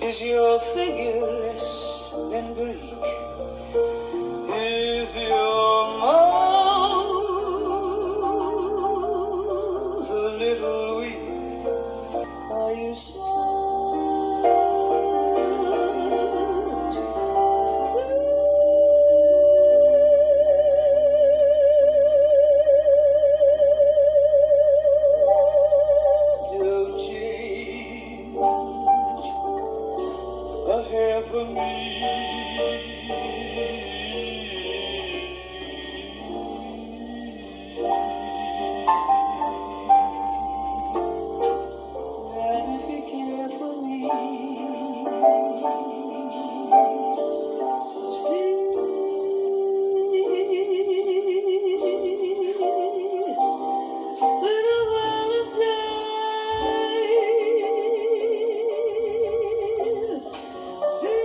Is your figure less than Greek? Is your mouth a little weak? Are you soft? Don't change a hair for me. And if you care for me, stay. Little Valentine, stay.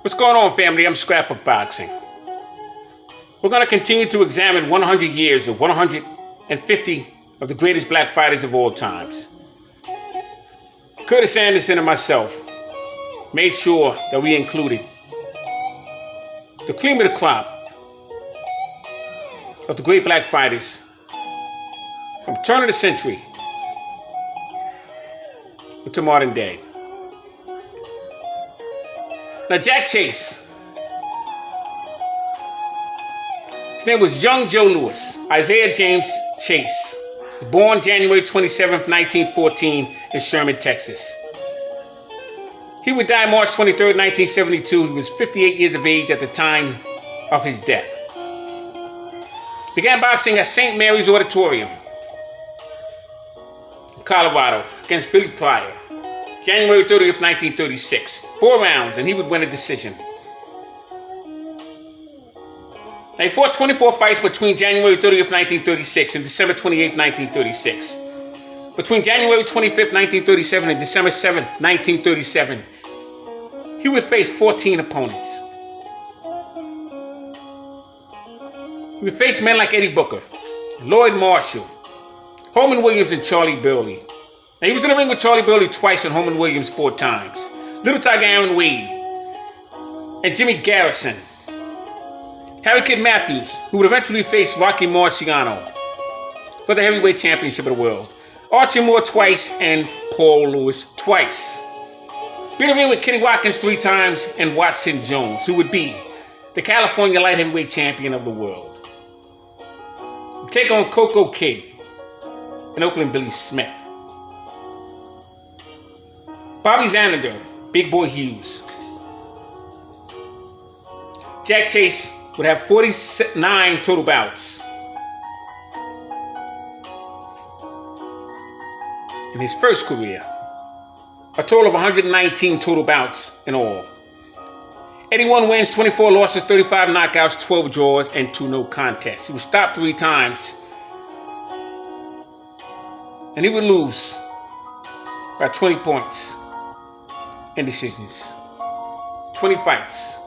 What's going on, family? I'm Scrapbook Boxing. We're going to continue to examine 100 years of 150 of the greatest black fighters of all times. Kurtis Anderson and myself made sure that we included the cream of the crop of the great black fighters from turn of the century to modern day. Now, Jack Chase, his name was Young Joe Louis, Isaiah James Chase, born January 27th, 1914 in Sherman, Texas. He would die March 23rd, 1972. He was 58 years of age at the time of his death. Began boxing at St. Mary's Auditorium in Colorado against Billy Pryor, January 30th, 1936. 4 rounds, and he would win a decision. Now, he fought 24 fights between January 30th, 1936 and December 28th, 1936. Between January 25th, 1937 and December 7th, 1937, he would face 14 opponents. He would face men like Eddie Booker, Lloyd Marshall, Holman Williams, and Charlie Burley. Now, he was in the ring with Charlie Burley twice and Holman Williams 4 times. Little Tiger Aaron Wade and Jimmy Garrison. Harry Kid Matthews, who would eventually face Rocky Marciano for the heavyweight championship of the world. Archie Moore twice and Paul Lewis twice. Been in the ring with Kenny Watkins 3 times and Watson Jones, who would be the California light heavyweight champion of the world. Take on Coco Kid and Oakland Billy Smith. Bobby Zanander, Big Boy Hughes. Jack Chase would have 49 total bouts. In his first career, a total of 119 total bouts in all. 81 wins, 24 losses, 35 knockouts, 12 draws, and 2 no contests. He was stopped 3 times, and he would lose by 20 points in decisions. 20 fights.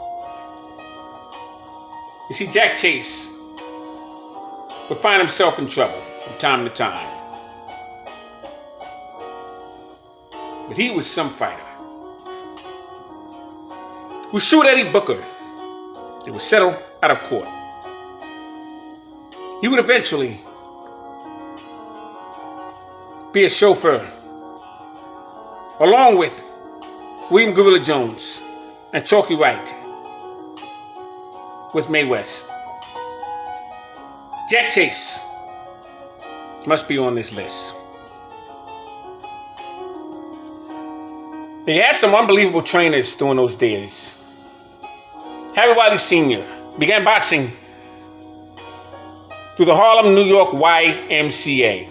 You see, Jack Chase would find himself in trouble from time to time. But he was some fighter. He would shoot Eddie Booker. It would settle out of court. He would eventually be a chauffeur, along with William Gorilla Jones and Chalky Wright with Mae West. Jack Chase must be on this list. He had some unbelievable trainers during those days. Harry Wiley Sr. began boxing through the Harlem, New York YMCA.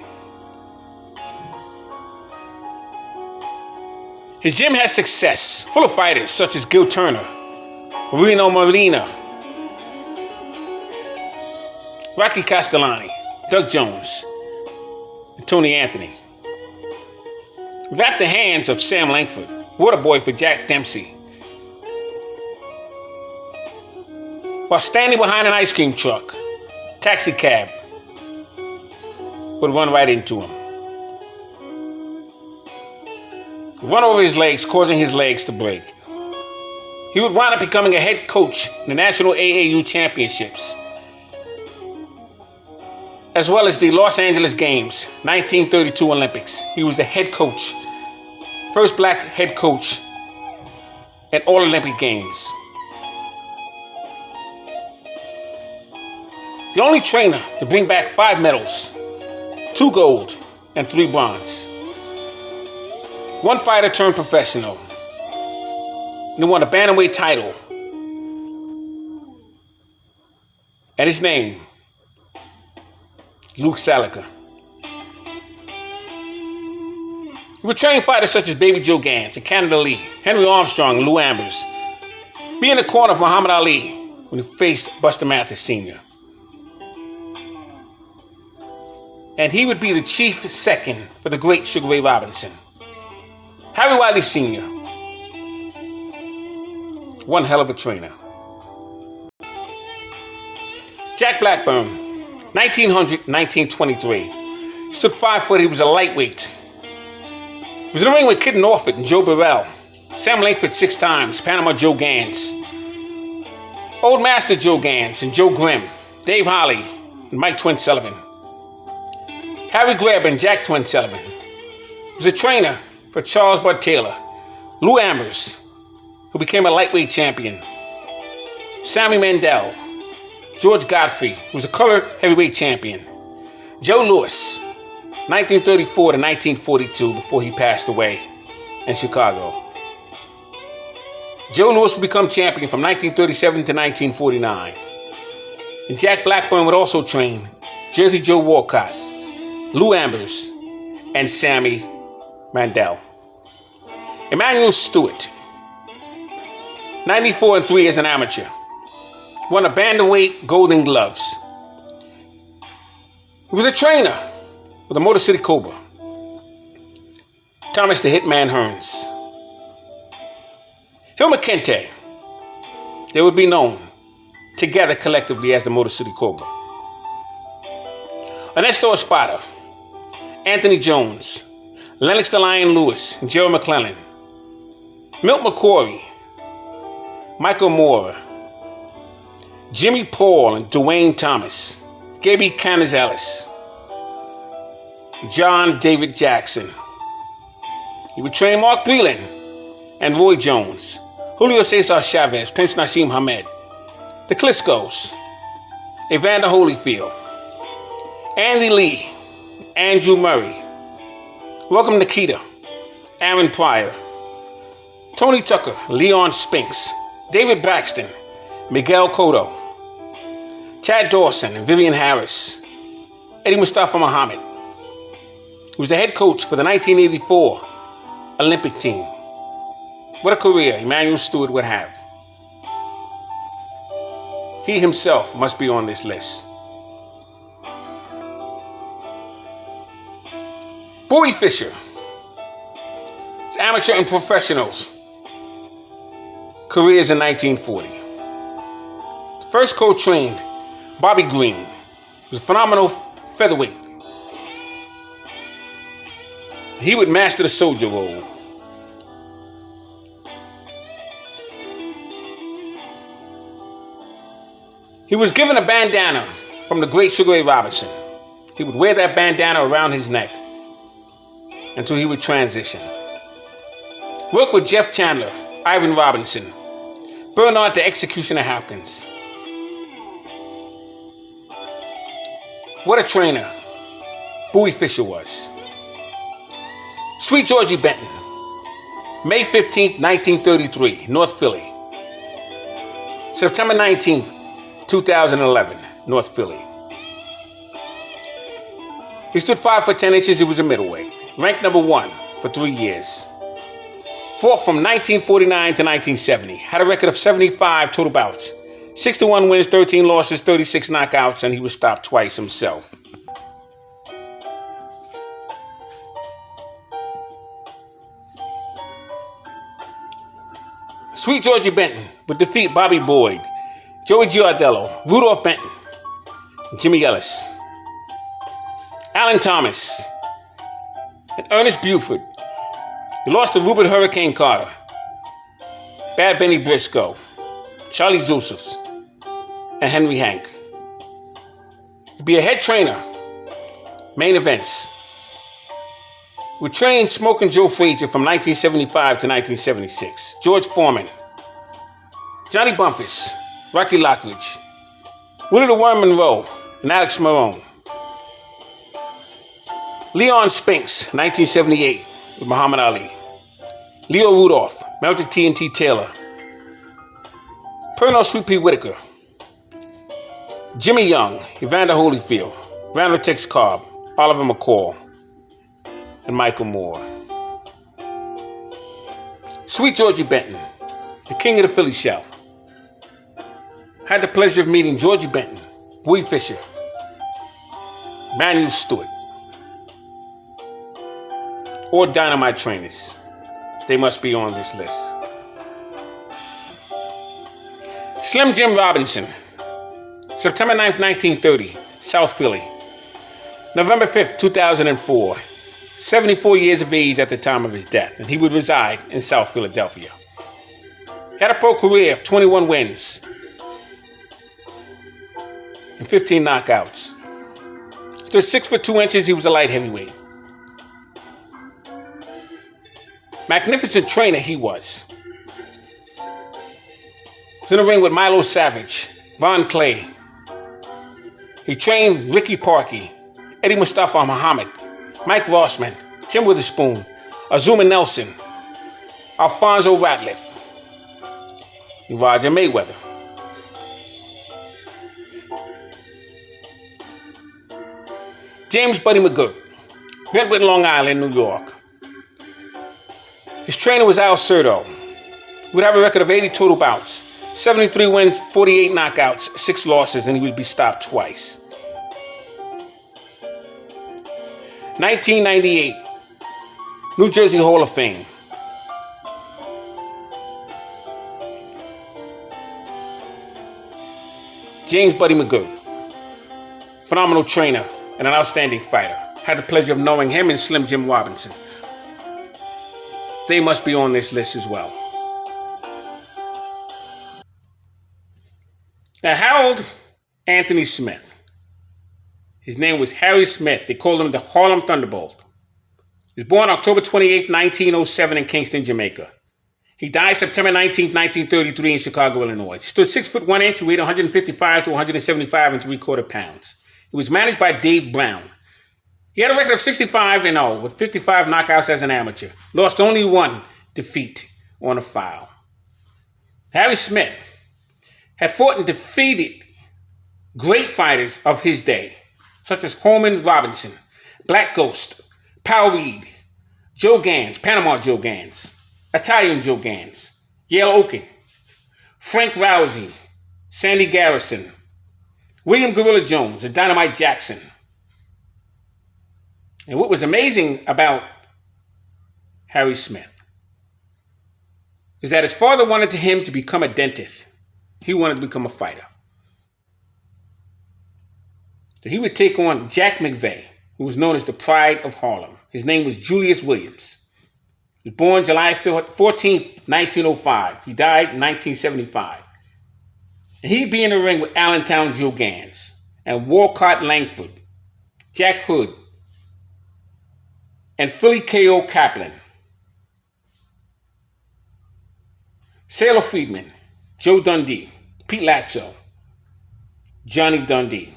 His gym had success, full of fighters such as Gil Turner, Reno Molina, Rocky Castellani, Doug Jones, and Tony Anthony. Wrapped the hands of Sam Langford, Waterboy for Jack Dempsey. While standing behind an ice cream truck, taxi cab would run right into him. Run over his legs, causing his legs to break. He would wind up becoming a head coach in the National AAU Championships, as well as the Los Angeles Games, 1932 Olympics. He was the head coach, first black head coach at all Olympic Games. The only trainer to bring back 5 medals, 2 gold and 3 bronze. 1 fighter turned professional. And he won a bantamweight title. And his name, Luke Salica. He would train fighters such as Baby Joe Gans and Canada Lee, Henry Armstrong, and Lou Ambers. Be in the corner of Muhammad Ali when he faced Buster Mathis Sr. And he would be the chief second for the great Sugar Ray Robinson. Harry Wiley Sr. One hell of a trainer. Jack Blackburn, 1900-1923. Stood 5 foot, he was a lightweight. He was in the ring with Kid Norfolk and Joe Burrell, Sam Langford 6 times, Panama Joe Gans, Old Master Joe Gans and Joe Grimm, Dave Holly and Mike Twin Sullivan, Harry Greb and Jack Twin Sullivan. He was a trainer for Charles Bud Taylor, Lou Ambers, who became a lightweight champion, Sammy Mandel, George Godfrey, who was a colored heavyweight champion, Joe Louis, 1934 to 1942 before he passed away in Chicago. Joe Louis would become champion from 1937 to 1949. And Jack Blackburn would also train Jersey Joe Walcott, Lou Ambers, and Sammy Mandel. Emmanuel Stewart, 94-3 as an amateur. Won a bantamweight Golden Gloves. He was a trainer with the Motor City Cobra. Thomas the Hitman Hearns. Hill McKinte. They would be known together collectively as the Motor City Cobra. Ernesto Espada, Anthony Jones, Lennox the Lion Lewis, and Gerald McClellan. Milt McCory, Michael Moore, Jimmy Paul and Dwayne Thomas, Gaby Canizales, John David Jackson. He would train Mark Breland and Roy Jones, Julio Cesar Chavez, Prince Nassim Hamed, the Klitschko's, Evander Holyfield, Andy Lee, Andrew Murray, Welcome Nikita, Aaron Pryor, Tony Tucker, Leon Spinks, David Braxton, Miguel Cotto, Chad Dawson and Vivian Harris, Eddie Mustafa Muhammad. He was the head coach for the 1984 Olympic team. What a career Emmanuel Stewart would have. He himself must be on this list. Bowie Fischer. His amateur and professionals careers in 1940. First co-trained Bobby Green. He was a phenomenal featherweight. He would master the soldier role. He was given a bandana from the great Sugar Ray Robinson. He would wear that bandana around his neck until he would transition. Work with Jeff Chandler, Ivan Robinson, Bernard the Executioner Hopkins. What a trainer Bowie Fischer was. Sweet Georgie Benton, May 15th, 1933, North Philly. September 19th, 2011, North Philly. He stood 5 foot 10 inches. He was a middleweight. Ranked number 1 for 3 years. Fought from 1949 to 1970. Had a record of 75 total bouts. 61 wins, 13 losses, 36 knockouts, and he was stopped twice himself. Sweet Georgie Benton would defeat Bobby Boyd, Joey Giardello, Rudolph Benton, Jimmy Ellis, Alan Thomas, and Ernest Buford. He lost to Rupert Hurricane Carter, Bad Benny Briscoe, Charlie Joseph, and Henry Hank. He'd be a head trainer, main events. We trained Smoking Joe Frazier from 1975 to 1976. George Foreman, Johnny Bumpus, Rocky Lockridge, Willie the Worm Monroe, and Alex Marone. Leon Spinks, 1978, with Muhammad Ali. Leo Rudolph, Melchick T&T Taylor. Pernell Sweet Pea Whitaker. Jimmy Young, Evander Holyfield, Randall Tex Cobb, Oliver McCall, and Michael Moore. Sweet Georgie Benton, the king of the Philly Shell. Had the pleasure of meeting Georgie Benton, Bowie Fischer, Emmanuel Stewart. All dynamite trainers. They must be on this list. Slim Jim Robinson, September 9th, 1930, South Philly. November 5th, 2004, 74 years of age at the time of his death, and he would reside in South Philadelphia. He had a pro career of 21 wins and 15 knockouts. Stood 6'2", he was a light heavyweight. Magnificent trainer he was. He was in the ring with Milo Savage, Von Clay. He trained Ricky Parkey, Eddie Mustafa Muhammad, Mike Rossman, Tim Witherspoon, Azuma Nelson, Alfonso Ratliff, and Roger Mayweather. James Buddy McGirt, Benton, Long Island, New York. His trainer was Al Cerdo. He would have a record of 80 total bouts, 73 wins, 48 knockouts, 6 losses, and he would be stopped twice. 1998, New Jersey Hall of Fame. James Buddy McGirt, phenomenal trainer and an outstanding fighter. Had the pleasure of knowing him and Slim Jim Robinson. They must be on this list as well. Now, Harold Anthony Smith. His name was Harry Smith. They called him the Harlem Thunderbolt. He was born October 28, 1907 in Kingston, Jamaica. He died September 19, 1933 in Chicago, Illinois. He stood 6'1", weighed 155 to 175 3/4 pounds. He was managed by Dave Brown. He had a record of 65-0 with 55 knockouts as an amateur. Lost only one defeat on a file. Harry Smith had fought and defeated great fighters of his day, such as Holman Robinson, Black Ghost, Powell Reed, Joe Gans, Panama Joe Gans, Italian Joe Gans, Yale Oaken, Frank Rousey, Sandy Garrison, William Gorilla Jones, and Dynamite Jackson. And what was amazing about Harry Smith is that his father wanted him to become a dentist. He wanted to become a fighter. So he would take on Jack McVeigh, who was known as the Pride of Harlem. His name was Julius Williams. He was born July 14th, 1905. He died in 1975. And he'd be in the ring with Allentown Joe Gans and Walcott Langford, Jack Hood, and Philly K.O. Kaplan. Sailor Friedman, Joe Dundee, Pete Latzo, Johnny Dundee.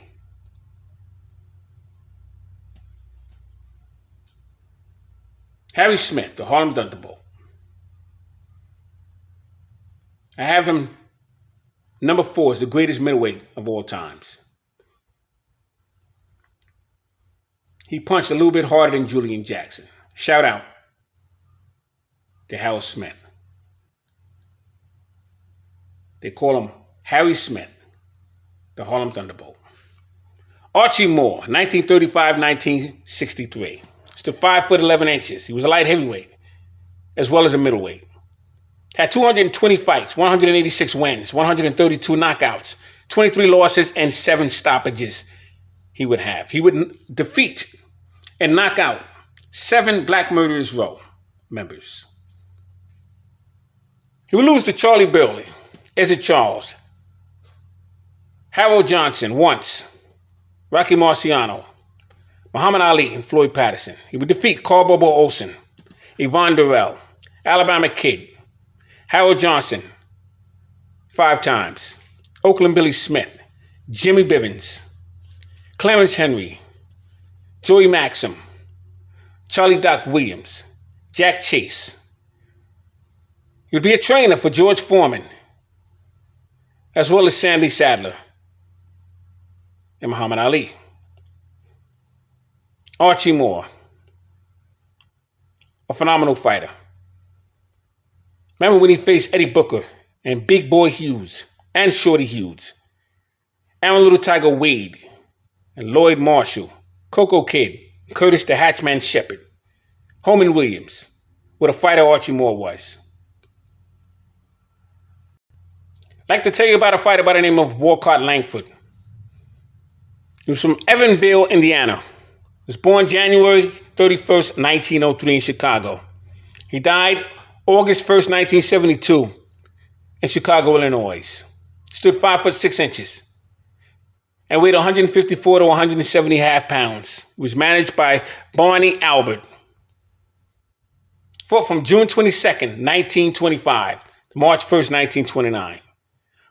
Harry Smith, the Harlem Thunderbolt. I have him number 4 as the greatest middleweight of all times. He punched a little bit harder than Julian Jackson. Shout out to Harold Smith. They call him Harry Smith, the Harlem Thunderbolt. Archie Moore, 1935-1963. Stood 5'11". He was a light heavyweight, as well as a middleweight. Had 220 fights, 186 wins, 132 knockouts, 23 losses, and 7 stoppages he would have. He would defeat and knock out 7 Black Murderers Row members. He would lose to Charlie Burley, Ezzard Charles, Harold Johnson once, Rocky Marciano, Muhammad Ali, and Floyd Patterson. He would defeat Carl Bobo Olsen, Yvonne Durrell, Alabama Kid, Harold Johnson 5 times, Oakland Billy Smith, Jimmy Bivens, Clarence Henry, Joey Maxim, Charlie Doc Williams, Jack Chase. He would be a trainer for George Foreman, as well as Sandy Sadler and Muhammad Ali. Archie Moore, a phenomenal fighter. Remember when he faced Eddie Booker and Big Boy Hughes and Shorty Hughes, Aaron Little Tiger Wade and Lloyd Marshall, Coco Kid, Curtis the Hatchman Shepard, Holman Williams. What a fighter Archie Moore was. I'd like to tell you about a fighter by the name of Walcott Langford. He was from Evansville, Indiana. He was born January 31st, 1903 in Chicago. He died August 1st, 1972 in Chicago, Illinois. He stood 5'6" and weighed 154 to 170 half pounds. He was managed by Barney Albert. Fought from June 22nd, 1925 to March 1st, 1929.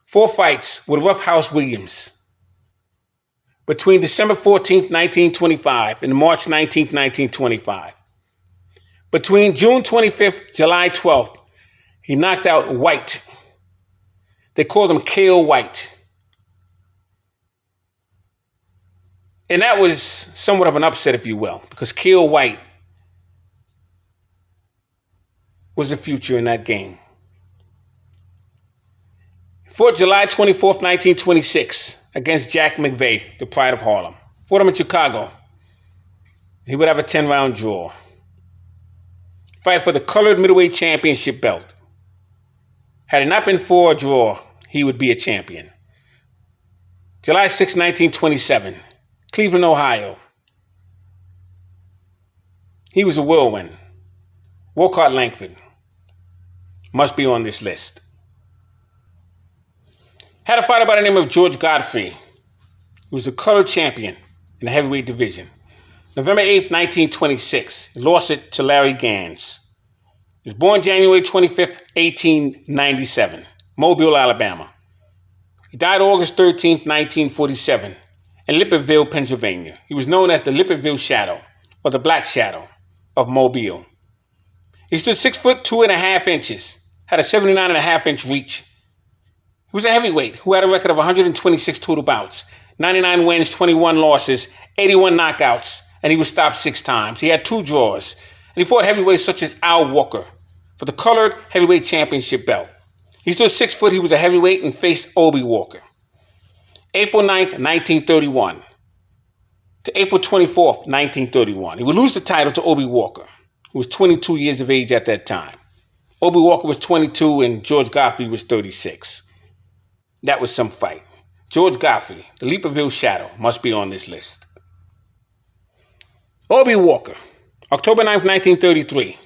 4 fights with Roughhouse Williams. Between December 14th, 1925 and March 19th, 1925. Between June 25th, July 12th, he knocked out White. They called him KO White. And that was somewhat of an upset, if you will, because KO White was the future in that game. He fought July 24th, 1926 against Jack McVeigh, the Pride of Harlem. Fought him in Chicago. He would have a 10-round draw. Fight for the colored middleweight championship belt. Had it not been for a draw, he would be a champion. July 6, 1927, Cleveland, Ohio. He was a whirlwind. Walcott Langford must be on this list. Had a fighter by the name of George Godfrey, who was the colored champion in the heavyweight division. November 8th, 1926, he lost it to Larry Gans. He was born January 25th, 1897, Mobile, Alabama. He died August 13th, 1947, in Lippeville, Pennsylvania. He was known as the Lippeville Shadow, or the Black Shadow of Mobile. He stood 6'2.5", had a 79.5-inch reach. He was a heavyweight who had a record of 126 total bouts, 99 wins, 21 losses, 81 knockouts, and he was stopped 6 times. He had 2 draws, and he fought heavyweights such as Al Walker for the colored heavyweight championship belt. He stood 6 foot, he was a heavyweight, and faced Obie Walker. April 9th, 1931 to April 24th, 1931. He would lose the title to Obie Walker, who was 22 years of age at that time. Obie Walker was 22 and George Godfrey was 36. That was some fight. George Godfrey, the Lippeville Shadow, must be on this list. Obie Walker, October 9th, 1933,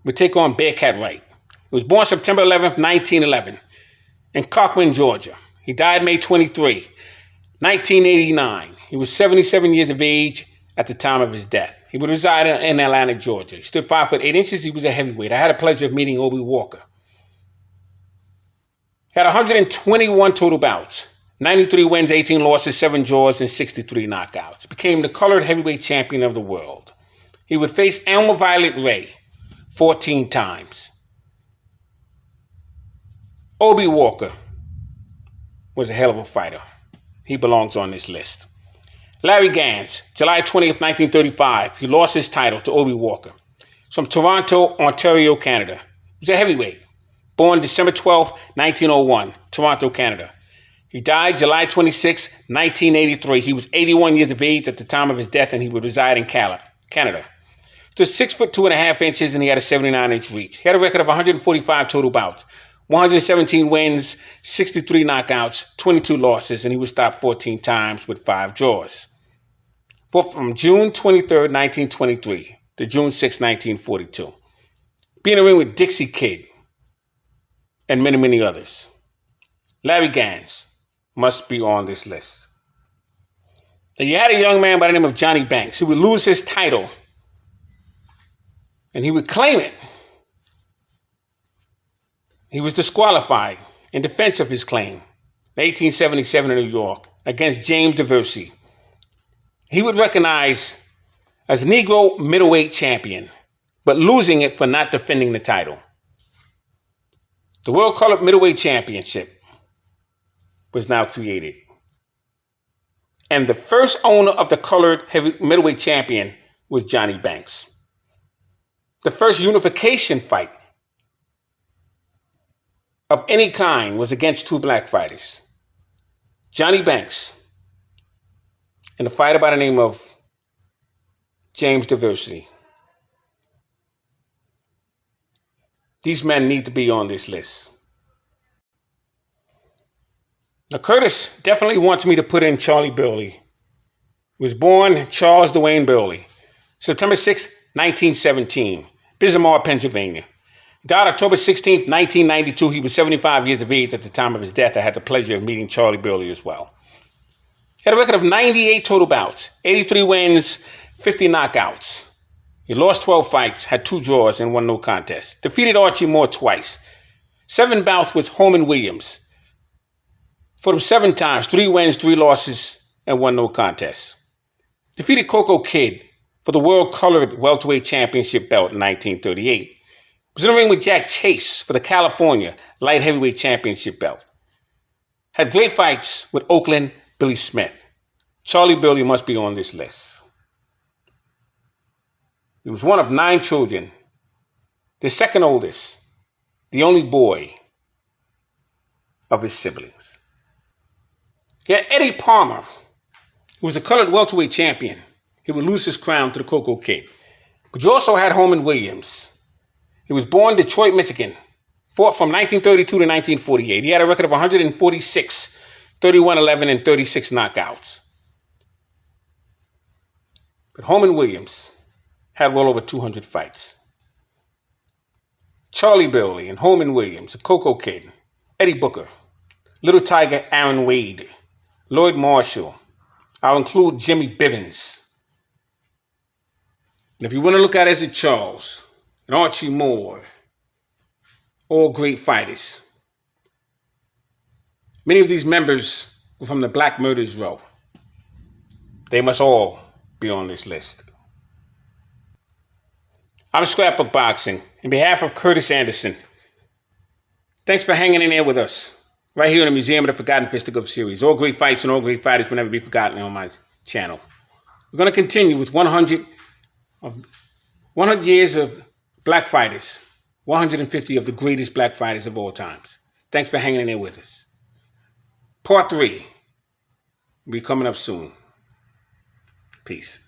would take on Bearcat Wright. He was born September 11th, 1911, in Cochran, Georgia. He died May 23, 1989. He was 77 years of age at the time of his death. He would reside in Atlanta, Georgia. He stood 5'8". He was a heavyweight. I had the pleasure of meeting Obie Walker. He had 121 total bouts, 93 wins, 18 losses, 7 draws, and 63 knockouts. Became the colored heavyweight champion of the world. He would face Elmer Violet Ray 14 times. Obie Walker was a hell of a fighter. He belongs on this list. Larry Gans, July 20th, 1935. He lost his title to Obie Walker. From Toronto, Ontario, Canada. He was a heavyweight. Born December 12th, 1901, Toronto, Canada. He died July 26, 1983. He was 81 years of age at the time of his death, and he would reside in Canada. Stood 6'2.5" and he had a 79-inch reach. He had a record of 145 total bouts, 117 wins, 63 knockouts, 22 losses, and he was stopped 14 times with 5 draws. Fought from June 23rd, 1923 to June 6, 1942. Being in the ring with Dixie Kid and many, many others. Larry Gans must be on this list. Now, you had a young man by the name of Johnny Banks who would lose his title and he would claim it. He was disqualified in defense of his claim in 1877 in New York against James DeVersey. He would recognize as Negro middleweight champion, but losing it for not defending the title. The World Colored Middleweight Championship was now created. And the first owner of the colored middleweight champion was Johnny Banks. The first unification fight of any kind was against 2 black fighters. Johnny Banks and a fighter by the name of James DeVersey. These men need to be on this list. Now, Kurtis definitely wants me to put in Charlie Billy. He was born Charles Dwayne Billy, September 6, 1917, Bismarck, Pennsylvania. Died October 16, 1992. He was 75 years of age at the time of his death. I had the pleasure of meeting Charlie Billy as well. He had a record of 98 total bouts, 83 wins, 50 knockouts. He lost 12 fights, had 2 draws, and won no contest. Defeated Archie Moore twice. 7 bouts with Holman Williams. Fought him 7 times, 3 wins, 3 losses, and won no contest. Defeated Coco Kid for the World Colored Welterweight Championship belt in 1938. Was in the ring with Jack Chase for the California Light Heavyweight Championship belt. Had great fights with Oakland Billy Smith. Charlie Billy must be on this list. He was one of 9 children, the second oldest, the only boy of his siblings. He had Eddie Palmer, who was a colored welterweight champion. He would lose his crown to the Coco Kid. But you also had Holman Williams. He was born in Detroit, Michigan. Fought from 1932 to 1948. He had a record of 146, 31-11, and 36 knockouts. But Holman Williams had well over 200 fights. Charlie Billy and Holman Williams, the Coco Kid, Eddie Booker, Little Tiger Aaron Wade, Lloyd Marshall. I'll include Jimmy Bivens. And if you want to look at Ezra Charles and Archie Moore, all great fighters. Many of these members were from the Black Murderers Row. They must all be on this list. I'm Scrapbook Boxing. On behalf of Kurtis Anderson, thanks for hanging in there with us. Right here in the Museum of the Forgotten Fisticuff series. All great fights and all great fighters will never be forgotten on my channel. We're going to continue with 100 years of black fighters. 150 of the greatest black fighters of all times. Thanks for hanging in there with us. Part 3 will be coming up soon. Peace.